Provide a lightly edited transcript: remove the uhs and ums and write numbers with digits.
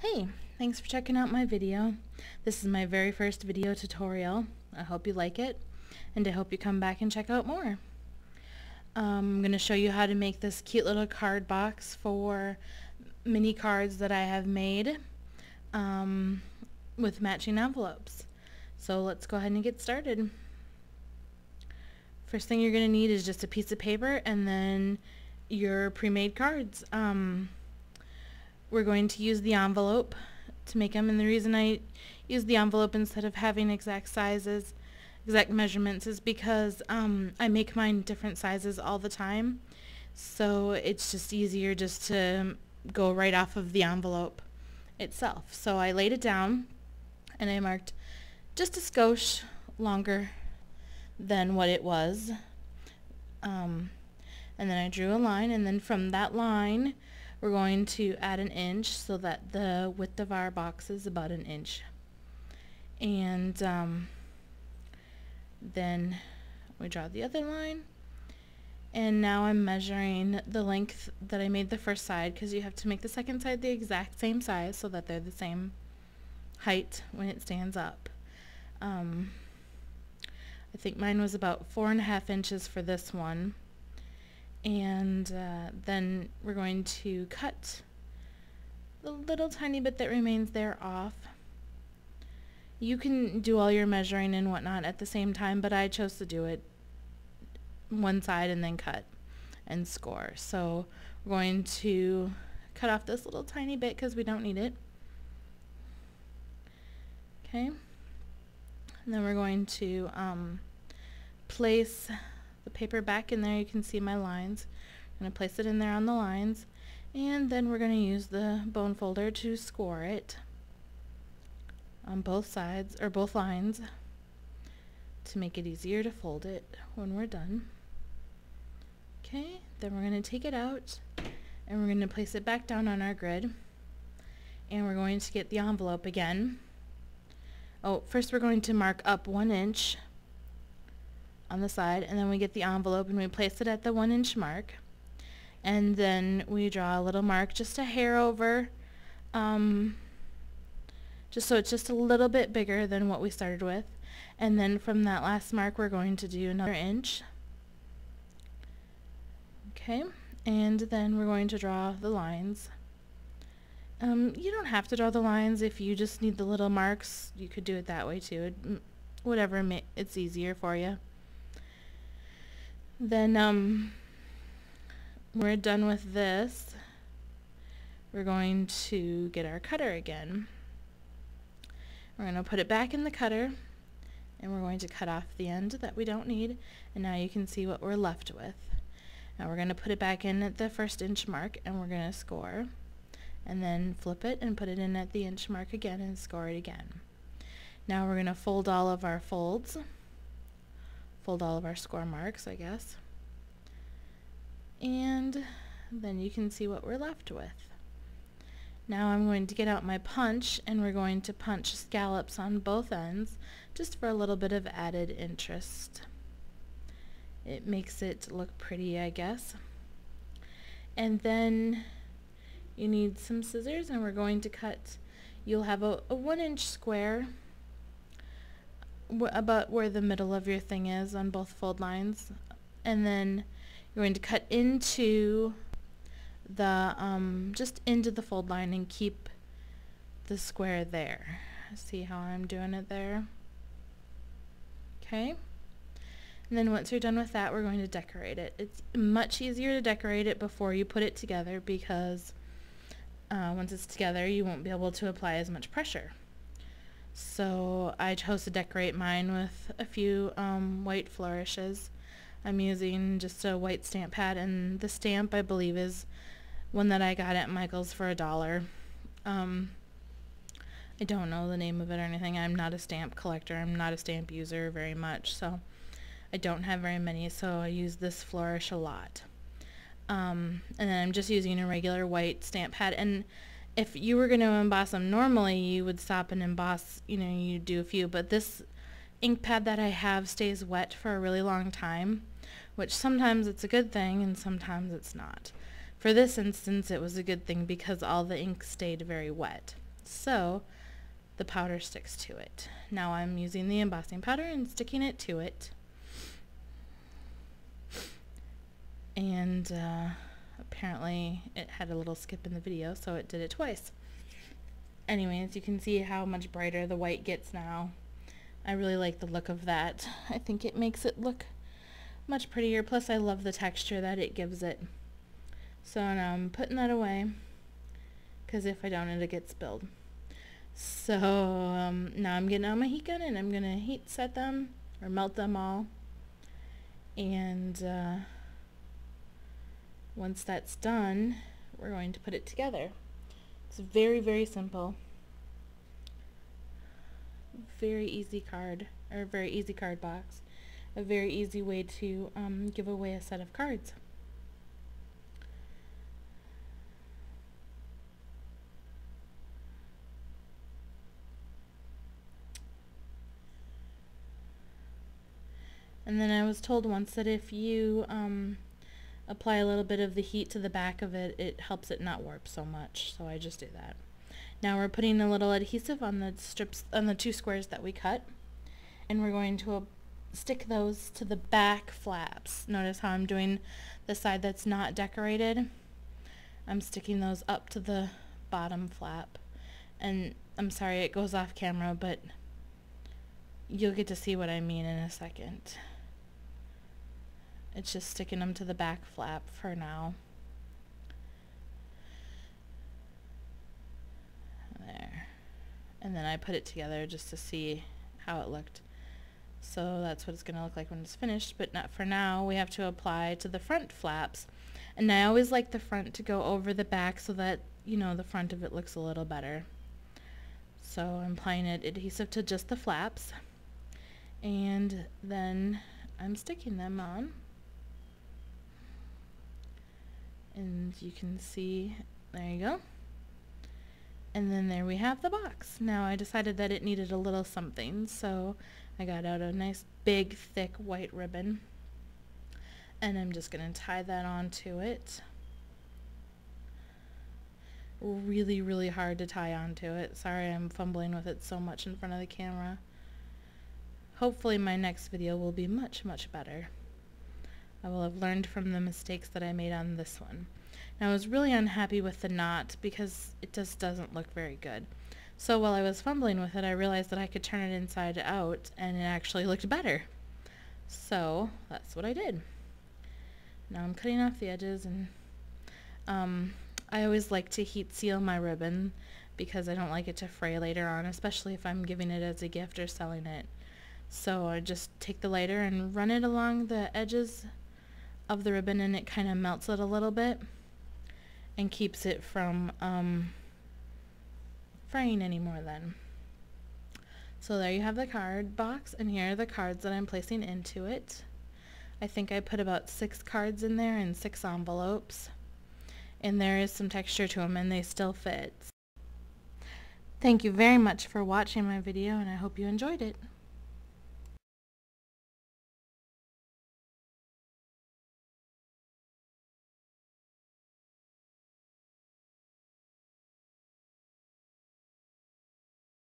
Hey, thanks for checking out my video. This is my very first video tutorial. I hope you like it, and I hope you come back and check out more. I'm going to show you how to make this cute little card box for mini cards that I have made with matching envelopes. So let's go ahead and get started. First thing you're going to need is just a piece of paper and then your pre-made cards. We're going to use the envelope to make them, and the reason I use the envelope instead of having exact sizes, exact measurements, is because I make mine different sizes all the time, so it's just easier just to go right off of the envelope itself. So I laid it down and I marked just a skosh longer than what it was, and then I drew a line, and then from that line we're going to add an inch so that the width of our box is about an inch. And then we draw the other line. And now I'm measuring the length that I made the first side, because you have to make the second side the exact same size so that they're the same height when it stands up. I think mine was about 4.5 inches for this one. And then we're going to cut the little tiny bit that remains there off. You can do all your measuring and whatnot at the same time, but I chose to do it one side and then cut and score. So we're going to cut off this little tiny bit because we don't need it. Okay, and then we're going to place the paper back in there. You can see my lines. I'm going to place it in there on the lines, and then we're going to use the bone folder to score it on both sides, or both lines, to make it easier to fold it when we're done. Okay, then we're going to take it out and we're going to place it back down on our grid, and we're going to get the envelope again. Oh, first we're going to mark up 1 inch on the side, and then we get the envelope and we place it at the 1 inch mark, and then we draw a little mark just a hair over, just so it's just a little bit bigger than what we started with, and then from that last mark we're going to do another inch. Okay, and then we're going to draw the lines. You don't have to draw the lines. If you just need the little marks, you could do it that way too. Whatever it's easier for you. Then we're done with this. We're going to get our cutter again. We're going to put it back in the cutter, and we're going to cut off the end that we don't need, and now you can see what we're left with. Now we're going to put it back in at the 1st inch mark, and we're going to score, and then flip it and put it in at the inch mark again and score it again. Now we're going to fold all of our folds. Fold all of our score marks, I guess, and then you can see what we're left with. Now I'm going to get out my punch, and we're going to punch scallops on both ends just for a little bit of added interest. It makes it look pretty, I guess. And then you need some scissors, and we're going to cut, you'll have a 1 inch square about where the middle of your thing is on both fold lines, and then you're going to cut into the just into the fold line and keep the square there. See how I'm doing it there? Okay, and then once you're done with that, we're going to decorate it. It's much easier to decorate it before you put it together, because once it's together you won't be able to apply as much pressure. So I chose to decorate mine with a few white flourishes. I'm using just a white stamp pad, and the stamp I believe is one that I got at Michael's for $1. I don't know the name of it or anything. I'm not a stamp collector. I'm not a stamp user very much, so I don't have very many, so I use this flourish a lot. And then I'm just using a regular white stamp pad, and if you were going to emboss them normally, you would stop and emboss, you do a few, but this ink pad that I have stays wet for a really long time, which sometimes it's a good thing and sometimes it's not. For this instance, it was a good thing because all the ink stayed very wet. so the powder sticks to it. Now I'm using the embossing powder and sticking it to it. And apparently it had a little skip in the video, so it did it twice. Anyways, you can see how much brighter the white gets now. I really like the look of that. I think it makes it look much prettier, plus I love the texture that it gives it. So now I'm putting that away, because if I don't, it'll get spilled. So now I'm getting out my heat gun and I'm going to heat set them, or melt them all. And once that's done, we're going to put it together. It's very, very simple. Very easy card, or very easy card box. A very easy way to give away a set of cards. And then I was told once that if you apply a little bit of the heat to the back of it, it helps it not warp so much. So I just do that. Now we're putting a little adhesive on the strips, on the 2 squares that we cut, and we're going to stick those to the back flaps. Notice how I'm doing the side that's not decorated. I'm sticking those up to the bottom flap. And I'm sorry it goes off camera, but you'll get to see what I mean in a second. It's just sticking them to the back flap for now. There. And then I put it together just to see how it looked. So that's what it's going to look like when it's finished, but not for now. We have to apply to the front flaps. And I always like the front to go over the back so that, you know, the front of it looks a little better. So I'm applying adhesive to just the flaps. And then I'm sticking them on. And you can see, there you go. And then there we have the box. Now I decided that it needed a little something, so I got out a nice big thick white ribbon. And I'm just going to tie that onto it. Really, really hard to tie onto it. Sorry I'm fumbling with it so much in front of the camera. Hopefully my next video will be much, much better. I will have learned from the mistakes that I made on this one. Now I was really unhappy with the knot because it just doesn't look very good. So while I was fumbling with it, I realized that I could turn it inside out and it actually looked better. So that's what I did. Now I'm cutting off the edges, and I always like to heat seal my ribbon because I don't like it to fray later on, especially if I'm giving it as a gift or selling it. So I just take the lighter and run it along the edges of the ribbon, and it kind of melts it a little bit and keeps it from fraying anymore then. So there you have the card box, and here are the cards that I'm placing into it. I think I put about 6 cards in there and 6 envelopes, and there is some texture to them and they still fit. Thank you very much for watching my video, and I hope you enjoyed it.